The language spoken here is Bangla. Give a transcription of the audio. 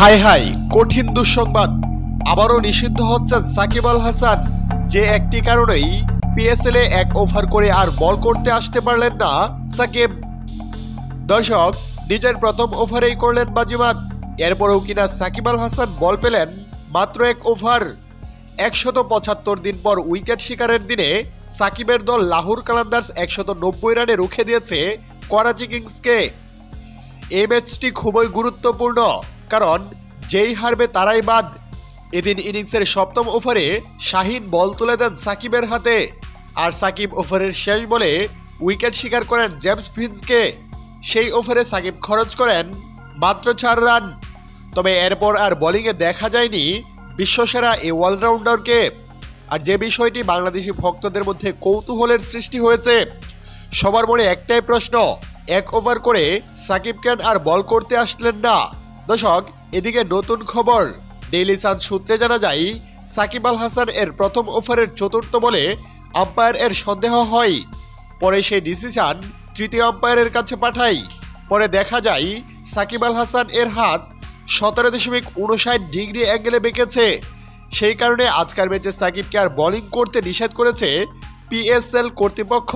হাই হাই, কঠিন দুঃসংবাদ। আবারও নিষিদ্ধ হচ্ছেন সাকিব আল হাসান, যে একটি কারণেই পিএসএল এ এক ওভার করে আর বল করতে আসতে পারলেন না সাকিব। দর্শক, নিজের প্রথম ওভারেই করলেন বাজিমাত। এরপরেও কিনা সাকিব আল হাসান বল পেলেন মাত্র এক ওভার। ১৭৫ দিন পর উইকেট শিকারের দিনে সাকিবের দল লাহোর কালান্দার্স ১৯০ রানে রুখে দিয়েছে করাচি কিংসকে। এই ম্যাচটি খুবই গুরুত্বপূর্ণ, কারণ যেই হারবে তারাই বাদ। এদিন ইনিংসের সপ্তম ওভারে শাহিন বল তুলে দেন সাকিবের হাতে, আর সাকিব ওভারের শেষ বলে উইকেট শিকার করেন জেমস ভিন্সকে। সেই ওভারে সাকিব খরচ করেন মাত্র ৪ রান। তবে এরপর আর বোলিংয়ে দেখা যায়নি বিশ্বসেরা এই অলরাউন্ডারকে। আর যে বিষয়টি বাংলাদেশি ভক্তদের মধ্যে কৌতূহলের সৃষ্টি হয়েছে, সবার মনে একটাই প্রশ্ন, এক ওভার করে সাকিব কেন আর বল করতে আসলেন না। দর্শক, এদিকে নতুন খবর, ডেইলি সান সূত্রে জানা যায় সাকিব আল হাসান এর প্রথম ওভারের চতুর্থ বলে আম্পায়ার এর সন্দেহ হয়। পরে সেই ডিসিশন তৃতীয় আম্পায়ারের কাছে পাঠায়। পরে দেখা যায় সাকিব আল হাসান এর হাত 17.59 ডিগ্রি অ্যাঙ্গেলে বেঁকেছে। সেই কারণে আজকের ম্যাচে সাকিবকে আর বোলিং করতে নিষেধ করেছে পিএসএল কর্তৃপক্ষ।